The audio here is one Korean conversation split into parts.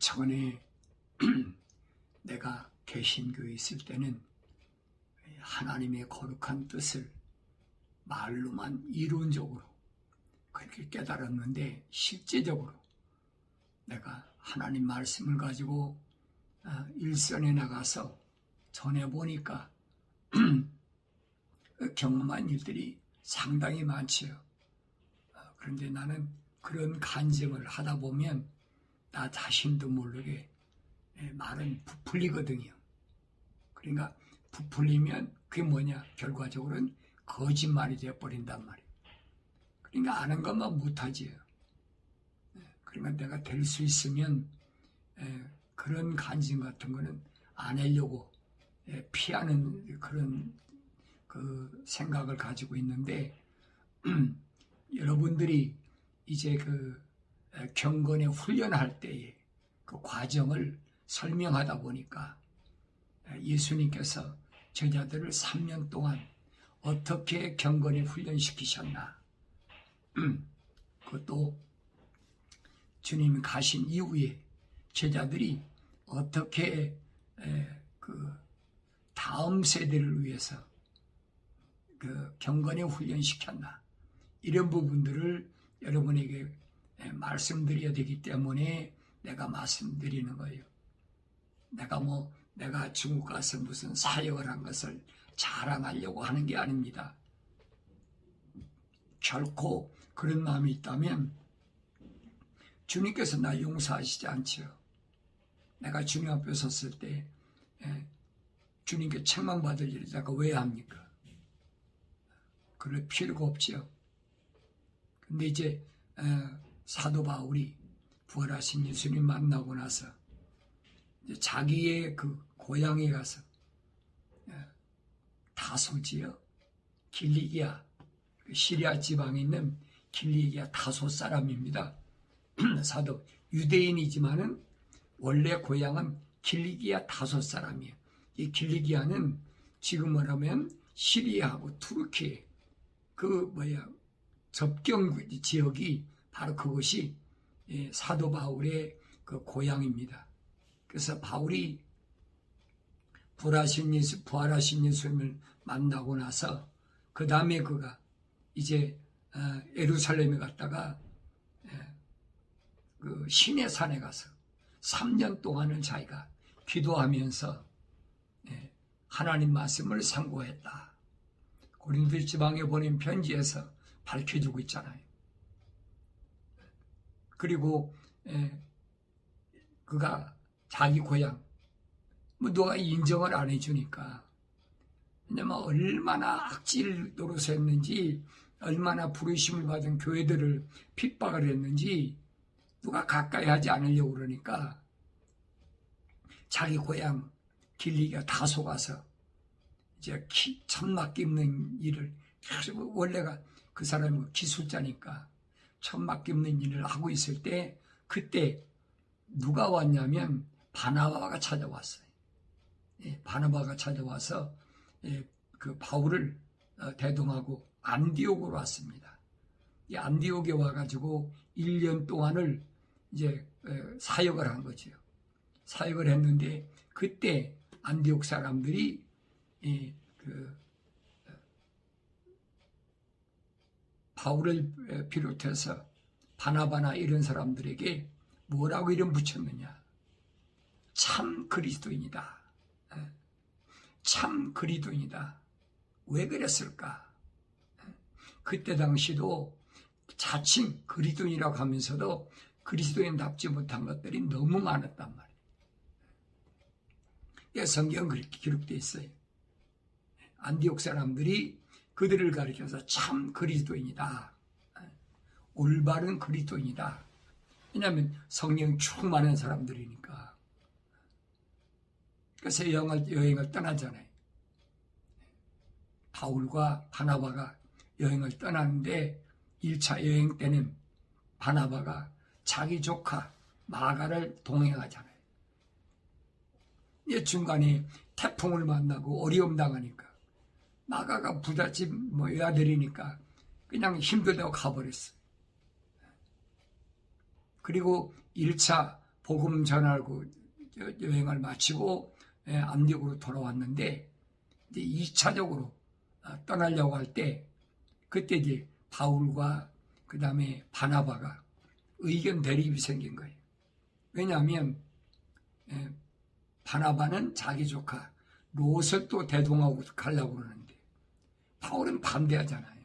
저번에 내가 개신교에 있을 때는 하나님의 거룩한 뜻을 말로만 이론적으로 그렇게 깨달았는데, 실제적으로 내가 하나님 말씀을 가지고 일선에 나가서 전해보니까 경험한 일들이 상당히 많지요. 그런데 나는 그런 간증을 하다 보면 나 자신도 모르게 말은 부풀리거든요. 그러니까 부풀리면 그게 뭐냐? 결과적으로는 거짓말이 되어버린단 말이에요. 그러니까 아는 것만 못하지요. 그러니까 내가 될 수 있으면 그런 간증 같은 거는 안 하려고 피하는 그런 그 생각을 가지고 있는데, 여러분들이 이제 그 경건에 훈련할 때의 그 과정을 설명하다 보니까 예수님께서 제자들을 3년 동안 어떻게 경건에 훈련시키셨나, 그것도 주님 가신 이후에 제자들이 어떻게 그 다음 세대를 위해서 그 경건에 훈련시켰나, 이런 부분들을 여러분에게 말씀드려야 되기 때문에 내가 말씀드리는 거예요. 내가 중국 가서 무슨 사역을 한 것을 자랑하려고 하는 게 아닙니다. 결코 그런 마음이 있다면 주님께서 나 용서하시지 않죠. 내가 주님 앞에 섰을 때 주님께 책망받을 일을 내가 왜 합니까? 그럴 필요가 없지요. 근데 이제 사도 바울이 부활하신 예수님 만나고 나서 이제 자기의 그 고향에 가서 다소지요, 길리기아, 시리아 지방에 있는 길리기아 다소 사람입니다. 사도 유대인이지만은 원래 고향은 길리기아 다소 사람이에요. 이 길리기아는 지금 말하면 시리아하고 투르키 접경 지역이 바로 그것이 사도 바울의 그 고향입니다. 그래서 바울이 부활하신 예수님을 만나고 나서 그 다음에 그가 이제 예루살렘에 갔다가 그 시내 산에 가서 3년 동안을 자기가 기도하면서 하나님 말씀을 상고했다. 고린도 지방에 보낸 편지에서 밝혀주고 있잖아요. 그리고 그가 자기 고향 누가 인정을 안 해주니까, 왜냐면 얼마나 악질 노릇을 했는지, 얼마나 부르심을 받은 교회들을 핍박을 했는지 누가 가까이 하지 않으려고 그러니까 자기 고향 길리기아 다소 가서 이제 천막 깁는 일을 계속, 원래가 그 사람이 기술자니까 천막 깁는 일을 하고 있을 때 그때 누가 왔냐면 바나바가 찾아왔어요. 바나바가 찾아와서 그 바울을 대동하고 안디옥으로 왔습니다. 이 안디옥에 와가지고 1년 동안을 이제 사역을 한 거죠. 사역을 했는데 그때 안디옥 사람들이 바울을 비롯해서 바나바나 이런 사람들에게 뭐라고 이름 붙였느냐? 참 그리스도인이다. 참 그리스도인이다. 왜 그랬을까? 그때 당시도 자칭 그리스도인이라고 하면서도 그리스도인답지 못한 것들이 너무 많았단 말이에요. 성경은 그렇게 기록되어 있어요. 안디옥 사람들이 그들을 가리켜서 참 그리스도인이다. 올바른 그리스도인이다. 왜냐하면 성령 충만한 사람들이니까. 그래서 여행을 떠나잖아요. 바울과 바나바가 여행을 떠나는데 1차 여행 때는 바나바가 자기 조카 마가를 동행하잖아요. 중간에 태풍을 만나고 어려움 당하니까 마가가 부잣집 외아들이니까 그냥 힘들다고 가버렸어요. 그리고 1차 복음 전하고 여행을 마치고 안디옥으로 돌아왔는데 이제 2차적으로 떠나려고 할 때 그때 이제 바울과 그 다음에 바나바가 의견 대립이 생긴 거예요. 왜냐하면 바나바는 자기 조카 롯을 또 대동하고 가려고 그러는데 바울은 반대하잖아요.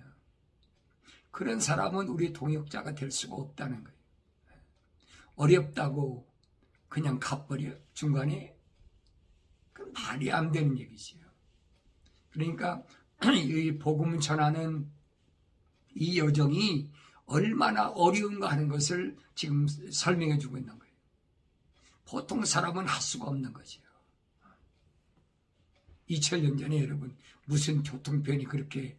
그런 사람은 우리 동역자가 될 수가 없다는 거예요. 어렵다고 그냥 가버려 중간에 그 말이 안 되는 얘기지요. 그러니까 이 복음 전하는 이 여정이 얼마나 어려운가 하는 것을 지금 설명해 주고 있는 거예요. 보통 사람은 할 수가 없는 거죠. 2000년 전에 여러분 무슨 교통편이 그렇게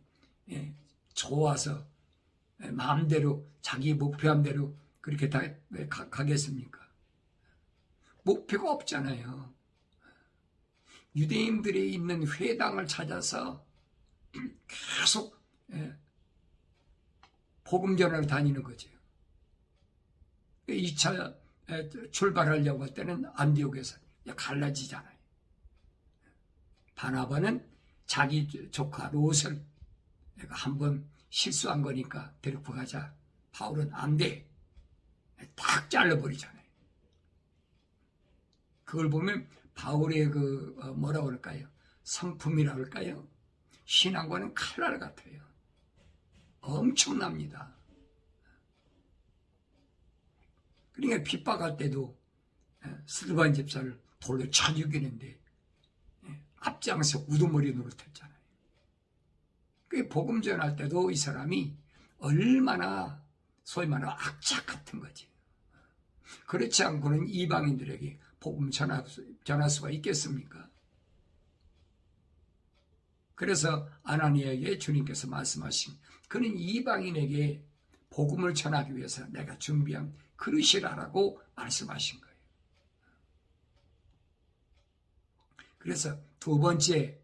좋아서 마음대로 자기 목표한 대로 그렇게 다 가겠습니까? 목표가 없잖아요. 유대인들이 있는 회당을 찾아서 계속 복음 전하러 다니는 거죠. 2차 출발하려고 할 때는 안디옥에서 갈라지잖아요. 바나바는 자기 조카 롯을 내가 한번 실수한 거니까 데리고 가자. 바울은 안 돼. 딱 잘라버리잖아요. 그걸 보면 바울의 그 뭐라 그럴까요? 성품이라 그럴까요? 신앙과는 칼날 같아요. 엄청납니다. 그러니까 핍박할 때도 스데반 집사를 돌로 쳐 죽이는데 앞장서 우두머리 노릇했잖아요. 그 복음 전할 때도 이 사람이 얼마나 소위 말하는 악착 같은 거지. 그렇지 않고는 이방인들에게 복음 전할 수가 있겠습니까? 그래서 아나니아에게 주님께서 말씀하신 그는 이방인에게 복음을 전하기 위해서 내가 준비한 그릇이라고 말씀하신 거예요. 그래서 두 번째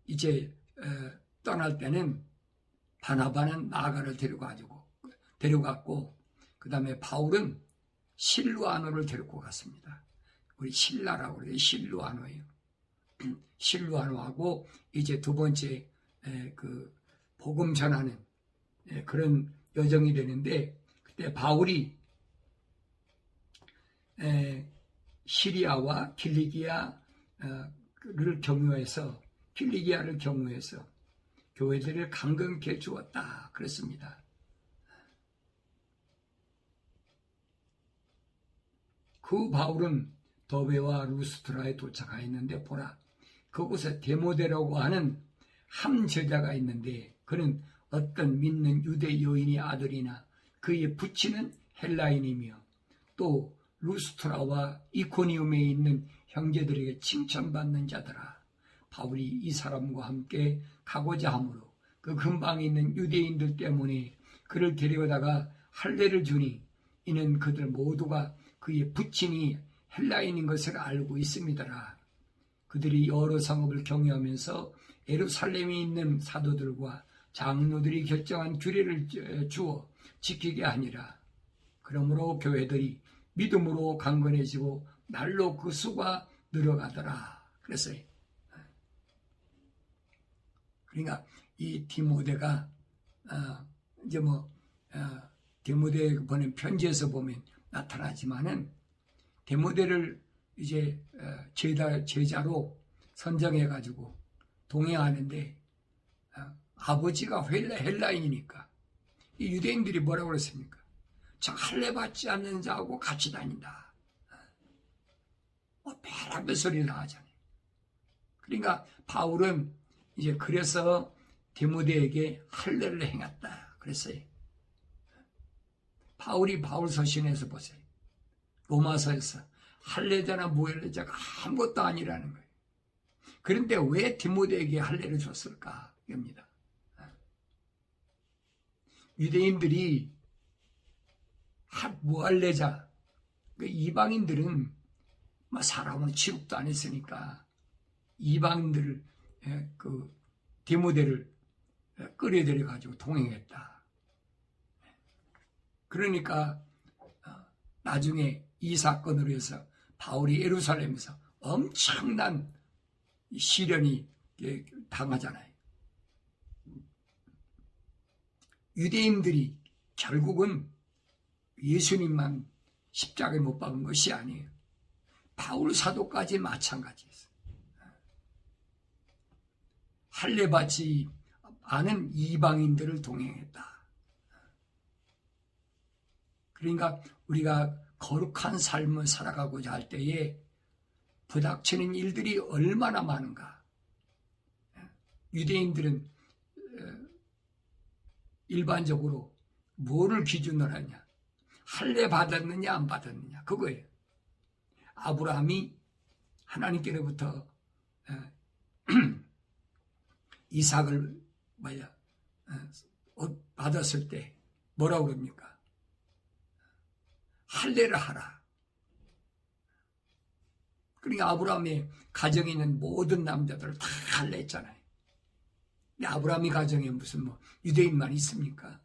이제 떠날 때는 바나바는 나아가를 데려갔고 그 다음에 바울은 실루아노를 데리고 갔습니다. 우리 신라라고 그래요. 실루아노예요. 실루아노하고 이제 두 번째 그 복음 전하는 그런 여정이 되는데 그때 바울이 시리아와 킬리기아를 경유해서 교회들을 강건케 주었다 그랬습니다. 그 바울은 더베와 루스트라에 도착하였는데 보라 그곳에 데모데라고 하는 한 제자가 있는데 그는 어떤 믿는 유대 여인의 아들이나 그의 부친은 헬라인이며 또 루스트라와 이코니움에 있는 형제들에게 칭찬받는 자더라. 바울이 이 사람과 함께 가고자 하므로 그 근방에 있는 유대인들 때문에 그를 데려다가 할례를 주니 이는 그들 모두가 그의 부친이 헬라인인 것을 알고 있습니다라. 그들이 여러 성읍을 경유하면서 예루살렘에 있는 사도들과 장로들이 결정한 규례를 주어 지키게 하니라. 그러므로 교회들이 믿음으로 강건해지고 날로 그 수가 늘어가더라. 그랬어요. 그러니까 이 디모데가 이제 디모데 보낸 편지에서 보면 나타나지만은 디모데를 이제 제자로 선정해 가지고 동행하는데 아버지가 헬라인이니까 이 유대인들이 뭐라고 그랬습니까? 저 할례 받지 않는 자하고 같이 다닌다. 별의별 소리를 하잖아요. 그러니까 바울은 이제 그래서 디모데에게 할례를 행했다 그랬어요. 바울이 바울서신에서 보세요. 로마서에서 할례자나 무할례자가 아무것도 아니라는 거예요. 그런데 왜 디모데에게 할례를 줬을까? 입니다. 유대인들이 무할례자, 이방인들은 사람으로 취급도 안 했으니까 이방인들을 그 디모데를 끌어들여 가지고 동행했다. 그러니까 나중에 이 사건으로 해서 바울이 예루살렘에서 엄청난 시련이 당하잖아요. 유대인들이 결국은 예수님만 십자가에 못 박은 것이 아니에요. 바울 사도까지 마찬가지였어요. 할례받지 않은 이방인들을 동행했다. 그러니까 우리가 거룩한 삶을 살아가고자 할 때에 부닥치는 일들이 얼마나 많은가. 유대인들은 일반적으로 뭐를 기준으로 하냐? 할례 받았느냐 안 받았느냐 그거예요. 아브라함이 하나님께로부터 이삭을 받았을 때 뭐라고 그럽니까? 할례를 하라. 그러니까 아브라함의 가정에 있는 모든 남자들을 다 할례했잖아요. 근데 아브라함의 가정에 무슨 유대인만 있습니까?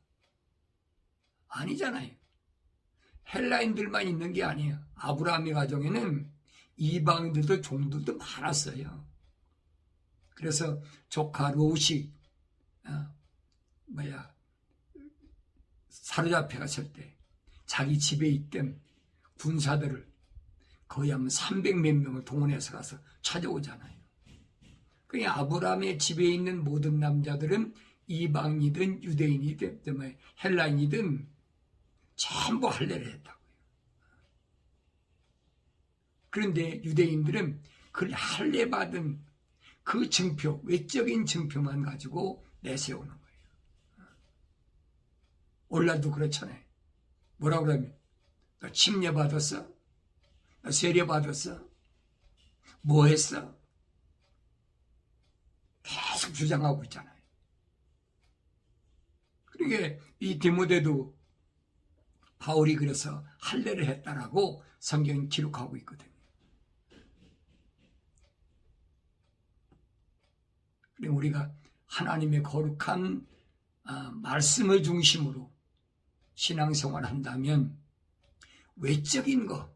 아니잖아요. 헬라인들만 있는 게 아니에요. 아브라함의 가정에는 이방인들도 종들도 많았어요. 그래서 조카 롯이 사로잡혀 갔을 때 자기 집에 있던 군사들을 거의 한 300몇 명을 동원해서 가서 찾아오잖아요. 그러니까 아브라함의 집에 있는 모든 남자들은 이방이든 유대인이든 헬라인이든 전부 할례를 했다고요. 그런데 유대인들은 그 할례 받은 그 증표, 외적인 증표만 가지고 내세우는 거예요. 오늘날도 그렇잖아요. 뭐라 그러면 너 침례 받았어? 너 세례 받았어? 뭐 했어? 계속 주장하고 있잖아요. 그러니까 이 디모데도 바울이 그래서 할례를 했다라고 성경이 기록하고 있거든요. 그리고 우리가 하나님의 거룩한 말씀을 중심으로 신앙생활을 한다면 외적인 거,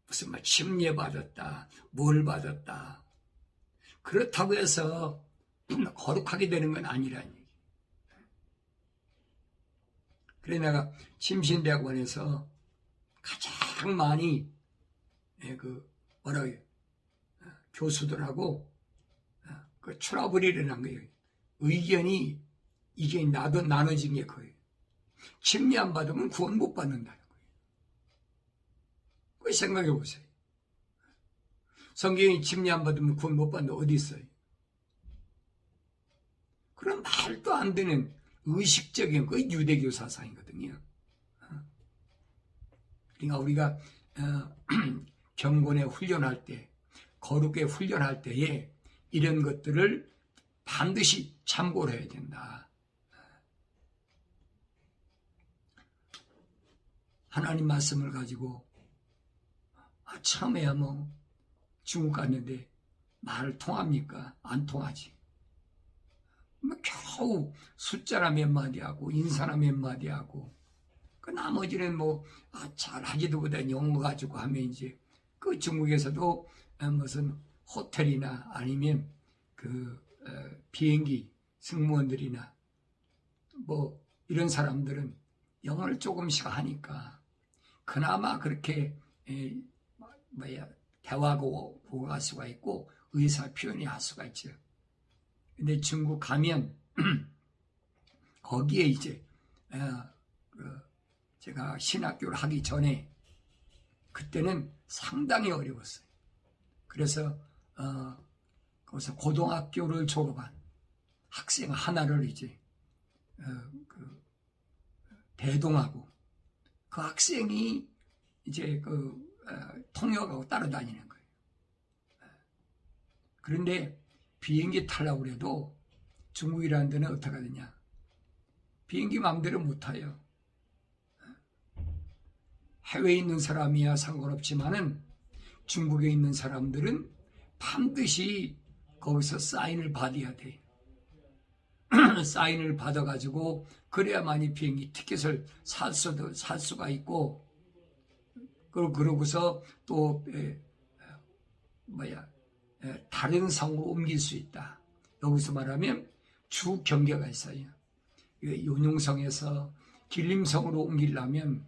무슨 침례 받았다, 뭘 받았다, 그렇다고 해서 거룩하게 되는 건 아니라는 얘기. 그래 내가 침신대학원에서 가장 많이 교수들하고 그 트러블이 일어난 거예요. 의견이 이게 나눠진 게 거예요. 침례 안 받으면 구원 못 받는다는 거예요. 그 생각해 보세요. 성경이 침례 안 받으면 구원 못 받는다 어디 있어요? 그런 말도 안 되는 의식적인 그 유대교 사상이거든요. 그러니까 우리가 경건에 훈련할 때, 거룩에 훈련할 때에 이런 것들을 반드시 참고를 해야 된다. 하나님 말씀을 가지고 처음에야 중국 갔는데 말 통합니까? 안 통하지. 겨우 숫자나 몇 마디 하고 인사나 몇 마디 하고 그 나머지는 잘하지도 못한 영어 가지고 하면 이제 그 중국에서도 무슨 호텔이나 아니면 비행기 승무원들이나 이런 사람들은 영어를 조금씩 하니까 그나마 그렇게 대화하고 할 수가 있고 의사 표현이 할 수가 있죠. 근데 중국 가면 거기에 이제 제가 신학교를 하기 전에 그때는 상당히 어려웠어요. 그래서 거기서 고등학교를 졸업한 학생 하나를 이제 대동하고 그 학생이 이제 통역하고 따라다니는 거예요. 그런데 비행기 타려고 해도 중국이라는 데는 어떻게 하느냐? 비행기 마음대로 못 타요. 해외에 있는 사람이야 상관없지만은 중국에 있는 사람들은 반드시 거기서 사인을 받아야 돼. 사인을 받아가지고 그래야만이 비행기 티켓을 살 수가 있고 그러고서 또 다른 성으로 옮길 수 있다. 여기서 말하면 주 경계가 있어요. 용용성에서 길림성으로 옮기려면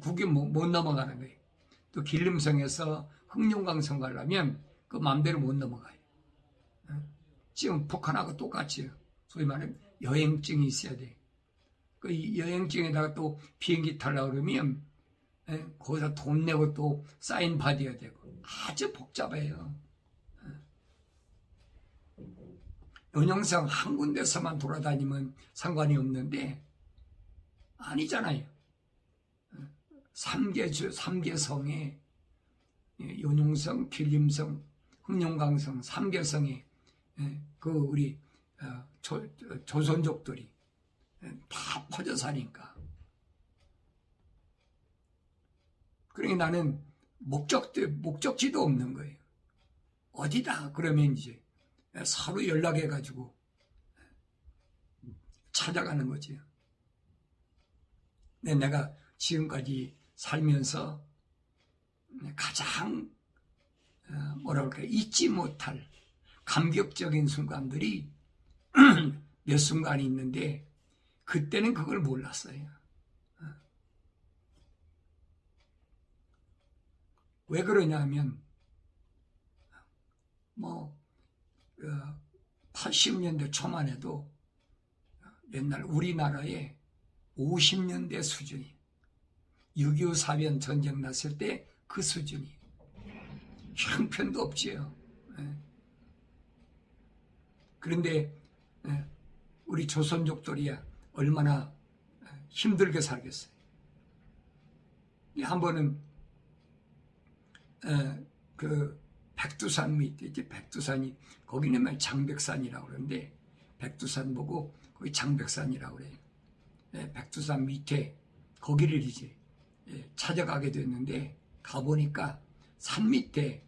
국이 못 넘어가는 거예요. 또 길림성에서 흑룡강성 가려면 그 마음대로 못 넘어가요. 지금 북한하고 똑같이 소위 말하면 여행증이 있어야 돼. 그 여행증에다가 또 비행기 타려고 그러면 거기다 돈 내고 또 사인 받아야 되고 아주 복잡해요. 연영상 한 군데서만 돌아다니면 상관이 없는데 아니잖아요. 3개 성에 연용성, 길림성, 흑룡강성 3개 성에 우리 조선족들이 다 퍼져 사니까. 그러니까 나는 목적지도 없는 거예요. 어디다 그러면 이제 서로 연락해가지고 찾아가는 거지. 내가 지금까지 살면서 가장 잊지 못할 감격적인 순간들이 몇 순간이 있는데 그때는 그걸 몰랐어요. 왜 그러냐면 80년대 초만 해도 옛날 우리나라의 50년대 수준이 6.25 사변 전쟁 났을 때 그 수준이 형편도 없지요. 그런데 우리 조선족들이야 얼마나 힘들게 살겠어요. 한 번은 그 백두산 밑에 이제 백두산이 거기는 장백산이라고 그러는데 백두산 보고 거기 장백산이라고 그래요. 백두산 밑에 거기를 이제 찾아가게 됐는데 가보니까 산 밑에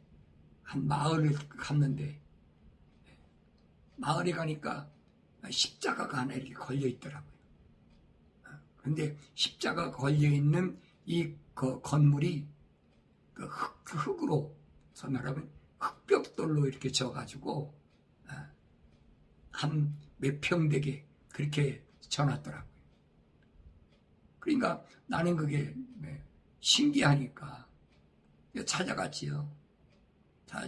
한 마을을 갔는데 마을에 가니까 십자가가 하나 이렇게 걸려 있더라고요. 근데 십자가 걸려 있는 이 건물이 그 흙으로 말하면 흙벽돌로 이렇게 져가지고 한 몇 평 되게 그렇게 져놨더라고요. 그러니까 나는 그게 신기하니까 찾아갔지요.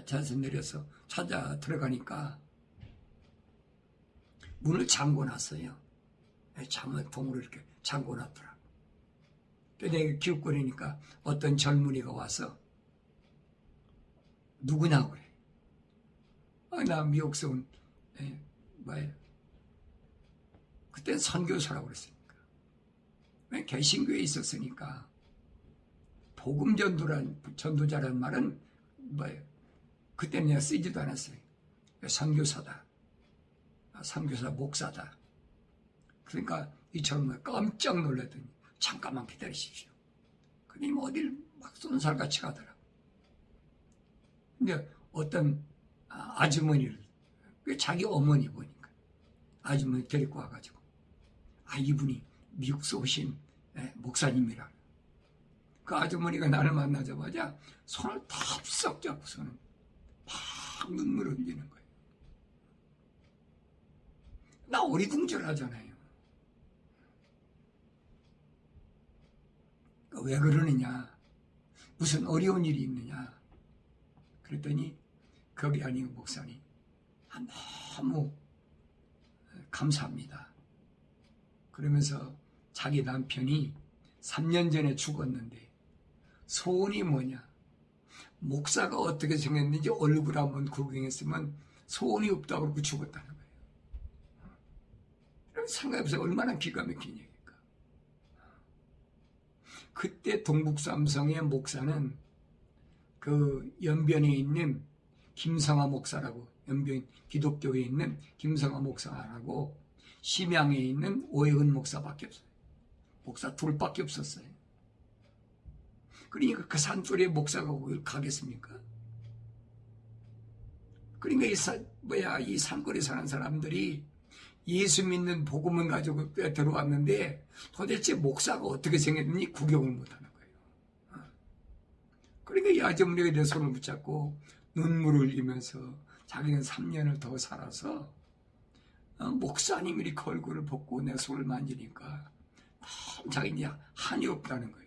차에서 내려서 찾아 들어가니까 문을 잠궈놨어요. 통으로 이렇게 잠궈놨더라고요. 내가 기웃거리니까 어떤 젊은이가 와서 누구냐고 그래. 나 미국서 온 뭐예요? 그땐 선교사라고 그랬으니까. 개신교에 있었으니까 복음 전도자라는 말은 뭐예요? 그때는 내가 쓰지도 않았어요. 선교사다. 선교사 목사다. 그러니까 이 젊은이가 깜짝 놀랐더니 잠깐만 기다리십시오. 그러니 어딜 막 쏜살같이 가더라고. 근데 어떤 아주머니를 자기 어머니 보니까 아주머니 데리고 와가지고 이분이 미국에서 오신 목사님이라. 그 아주머니가 나를 만나자마자 손을 덥석 잡고서는 막 눈물을 흘리는 거예요. 나 어리둥절하잖아요. 왜 그러느냐? 무슨 어려운 일이 있느냐? 그랬더니 거기 아니고 목사님, 너무 감사합니다. 그러면서 자기 남편이 3년 전에 죽었는데 소원이 뭐냐? 목사가 어떻게 생겼는지 얼굴 한번 구경했으면 소원이 없다고 그러고 죽었다는 거예요. 생각해보세요. 얼마나 기가 막힌 얘기일까. 그때 동북삼성의 목사는 그 연변에 있는 김성하 목사라고, 연변 기독교에 있는 김성하 목사라고 심양에 있는 오해은 목사밖에 없어요. 목사 둘밖에 없었어요. 그러니까 그 산소리에 목사가 거길 가겠습니까? 그러니까 이 산골에 사는 사람들이 예수 믿는 복음을 가지고 들어왔는데 도대체 목사가 어떻게 생겼는지 구경을 못하는 거예요. 그러니까 이 아주머니가 내 손을 붙잡고 눈물을 흘리면서 자기는 3년을 더 살아서 목사님 이렇게 얼굴을 벗고 내 손을 만지니까 자기 이제 한이 없다는 거예요.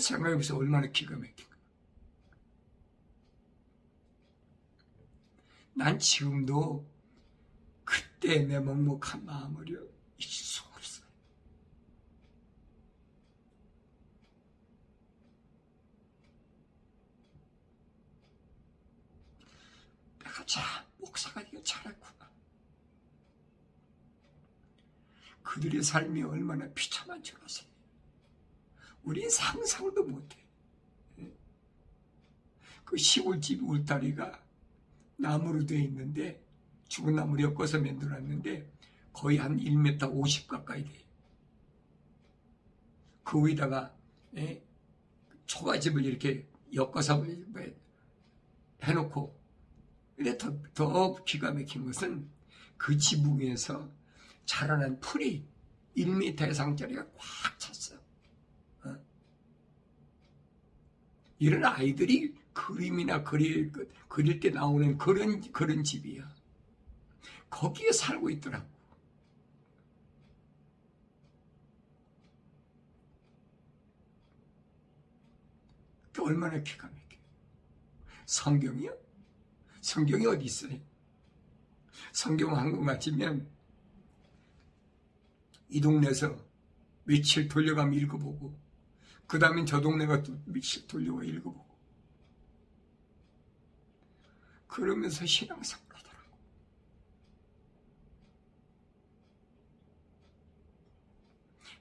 생각해보세요. 얼마나 기가 막힌가. 난 지금도 그때 내 먹먹한 마음을 잊을 수가 없어요. 내가 목사가 되게 잘했구나. 그들의 삶이 얼마나 비참한 줄 아세요? 우린 상상도 못해. 그 시골집 울타리가 나무로 되어 있는데 죽은 나무를 엮어서 만들었는데 거의 한 1m 50 가까이 돼요. 그 위에다가 초가집을 이렇게 엮어서 해놓고, 근데 더 기가 막힌 것은 그 지붕 위에서 자라난 풀이 1m 이상짜리가 꽉 찼어. 이런 아이들이 그림이나 그릴 때 나오는 그런 집이야. 거기에 살고 있더라고. 얼마나 기가 막혀. 성경이요? 성경이 어디 있어요? 성경 한 권 가지면 이 동네에서 며칠 돌려가면 읽어보고, 그 다음엔 저 동네가 또 며칠 돌려가 읽어보고, 그러면서 신앙생활 하더라고.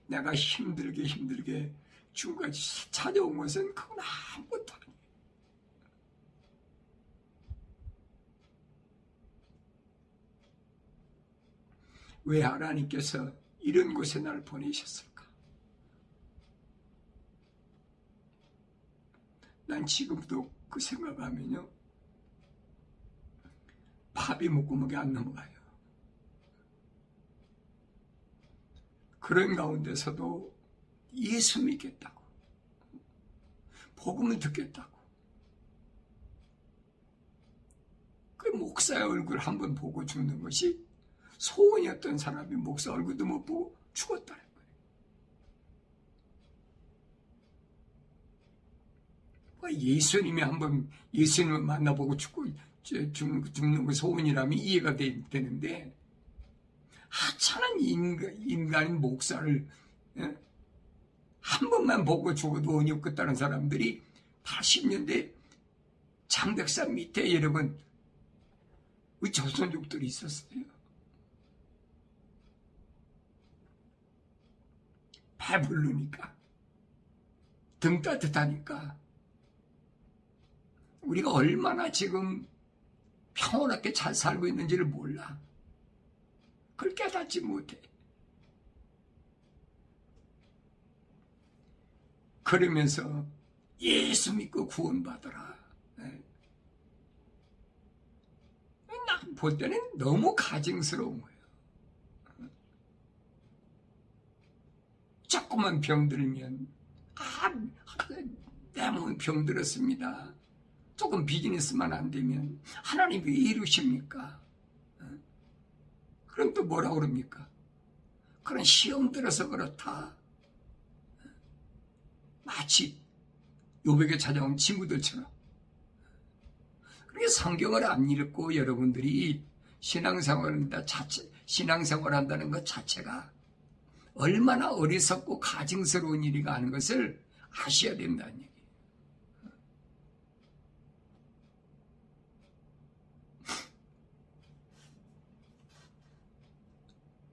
내가 힘들게 지금까지 찾아온 것은 그건 아무것도 아니에요. 왜 하나님께서 이런 곳에 나를 보내셨을까? 난 지금도 그 생각하면요, 밥이 목구멍에 안 넘어가요. 그런 가운데서도 예수 믿겠다고, 복음을 듣겠다고, 그 목사의 얼굴 한번 보고 죽는 것이 소원이었던 사람이 목사 얼굴도 못 보고 죽었다는 거예요. 예수님이 한번 예수님을 만나보고 죽는 거 소원이라면 이해가 되는데, 하찮은 인간인 목사를 한 번만 보고 죽어도 은이 없겠다는 사람들이 80년대 장백산 밑에 여러분 우리 조선족들이 있었어요. 배부르니까, 등 따뜻하니까 우리가 얼마나 지금 평온하게 잘 살고 있는지를 몰라. 그걸 깨닫지 못해. 그러면서 예수 믿고 구원받아라. 나 볼 때는 너무 가증스러운 거예요. 조그만 병 들면 내 몸에 병 들었습니다. 조금 비즈니스만 안 되면 하나님 왜 이러십니까? 그럼 또 뭐라 그럽니까? 그런 시험 들어서 그렇다. 마치 요백에 찾아온 친구들처럼. 그렇게 성경을 안 읽고 여러분들이 신앙생활 한다는 것 자체가 얼마나 어리석고 가증스러운 일이가 하는 것을 아셔야 된다는 얘기예요.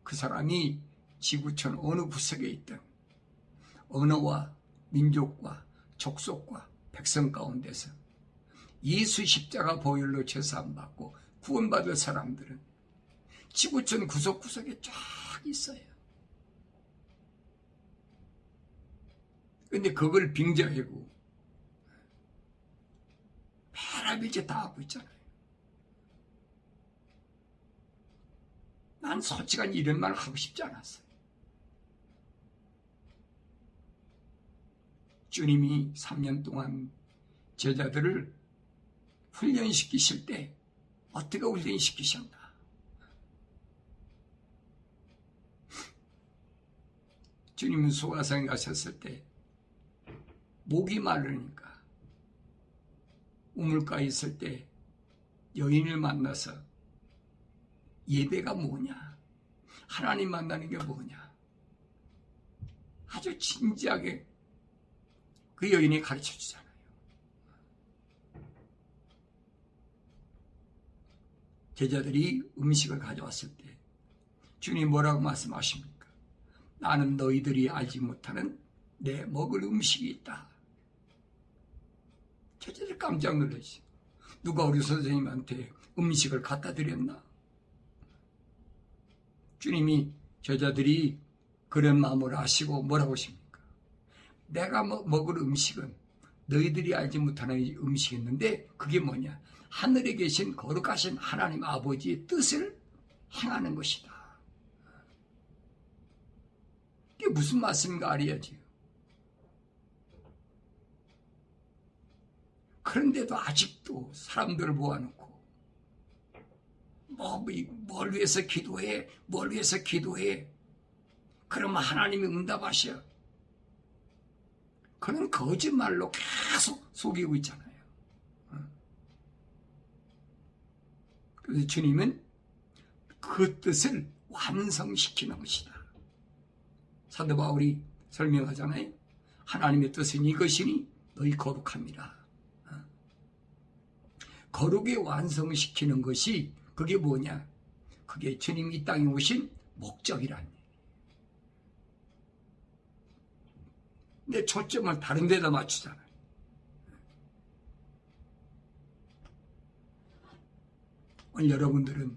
그 사람이 지구촌 어느 구석에 있든 언어와 민족과 족속과 백성 가운데서 예수 십자가 보혈로 제사함받고 구원받을 사람들은 지구촌 구석구석에 쫙 있어요. 근데 그걸 빙자하고 별의별 다 하고 있잖아요. 난 솔직한 이런 말 하고 싶지 않았어요. 주님이 3년 동안 제자들을 훈련시키실 때 어떻게 훈련시키셨나? 주님은 소가성에 가셨을 때 목이 마르니까 우물가에 있을 때 여인을 만나서 예배가 뭐냐? 하나님 만나는 게 뭐냐? 아주 진지하게 그 여인이 가르쳐 주잖아요. 제자들이 음식을 가져왔을 때 주님 뭐라고 말씀하십니까? 나는 너희들이 알지 못하는 내 먹을 음식이 있다. 제자들 깜짝 놀라지. 누가 우리 선생님한테 음식을 갖다 드렸나? 주님이 제자들이 그런 마음을 아시고 뭐라고 하십니까? 내가 먹을 음식은 너희들이 알지 못하는 음식이 있는데 그게 뭐냐? 하늘에 계신 거룩하신 하나님 아버지의 뜻을 행하는 것이다. 이게 무슨 말씀인가 알아야지. 그런데도 아직도 사람들을 모아놓고 뭘 위해서 기도해? 뭘 위해서 기도해? 그러면 하나님이 응답하셔. 그런 거짓말로 계속 속이고 있잖아요. 그래서 주님은 그 뜻을 완성시키는 것이다. 사도 바울이 설명하잖아요. 하나님의 뜻은 이것이니 너희 거룩합니다. 거룩에 완성시키는 것이 그게 뭐냐? 그게 주님이 이 땅에 오신 목적이란 얘기예요. 근데 초점을 다른 데다 맞추잖아요. 오늘 여러분들은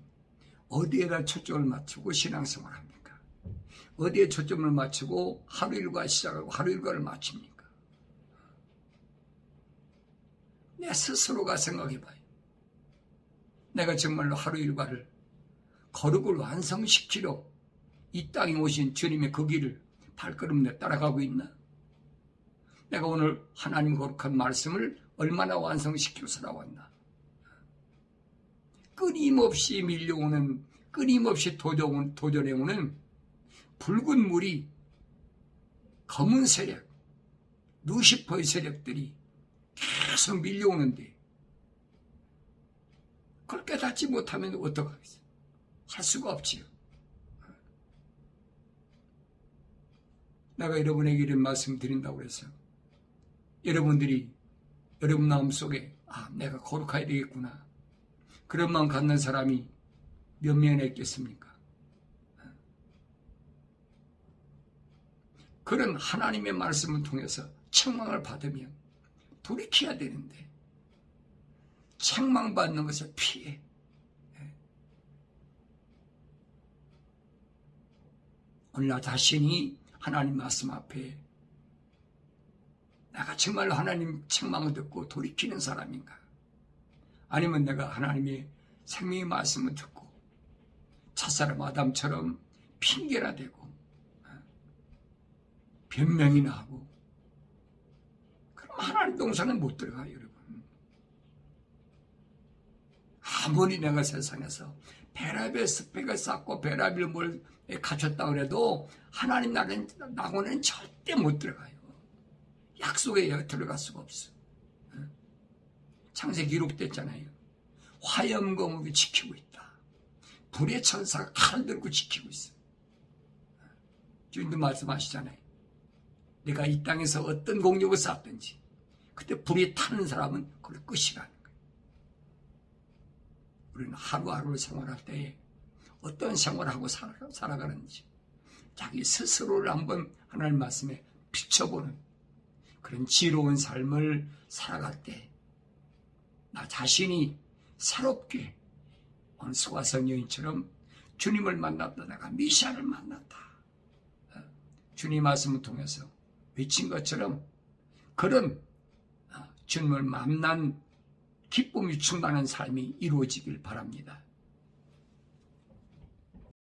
어디에다 초점을 맞추고 신앙생활을 합니까? 어디에 초점을 맞추고 하루 일과 시작하고 하루 일과를 마칩니까? 내 스스로가 생각해봐요. 내가 정말로 하루 일과를 거룩을 완성시키러 이 땅에 오신 주님의 그 길을 발걸음 내 따라가고 있나? 내가 오늘 하나님 거룩한 말씀을 얼마나 완성시키고 살아왔나? 끊임없이 밀려오는, 끊임없이 도전해오는 붉은 물이 검은 세력, 루시퍼의 세력들이 계속 밀려오는데 그걸 깨닫지 못하면 어떡하겠어요? 할 수가 없지요. 내가 여러분에게 이런 말씀 드린다고 해서 여러분들이 여러분 마음속에 내가 거룩해야 되겠구나. 그런 마음 갖는 사람이 몇 명이나 있겠습니까? 그런 하나님의 말씀을 통해서 책망을 받으면 돌이켜야 되는데 책망받는 것을 피해. 오늘 나 자신이 하나님 말씀 앞에 내가 정말로 하나님 책망을 듣고 돌이키는 사람인가? 아니면 내가 하나님의 생명의 말씀을 듣고 첫사람 아담처럼 핑계나 대고 변명이나 하고 그럼 하나님 동산에 못 들어가요, 여러분. 아무리 내가 세상에서 베라벨 스펙을 쌓고 베라벨 뭘 갖췄다 그래도 하나님 나라는 절대 못 들어가요. 약속에 들어갈 수가 없어. 창세 기록됐잖아요. 화염검으로 지키고 있다. 불의 천사가 칼 들고 지키고 있어. 주님도 말씀하시잖아요. 내가 이 땅에서 어떤 공력을 쌓든지 그때 불이 타는 사람은 그걸 끝이라는 거예요. 우리는 하루하루를 생활할 때 어떤 생활을 하고 살아가는지 자기 스스로를 한번 하나님 말씀에 비춰보는 그런 지혜로운 삶을 살아갈 때 나 자신이 새롭게 오늘 소가성 여인처럼 주님을 만났다. 내가 미시아를 만났다. 주님 말씀을 통해서 외친 것처럼 그런 주님을 만난 기쁨이 충만한 삶이 이루어지길 바랍니다.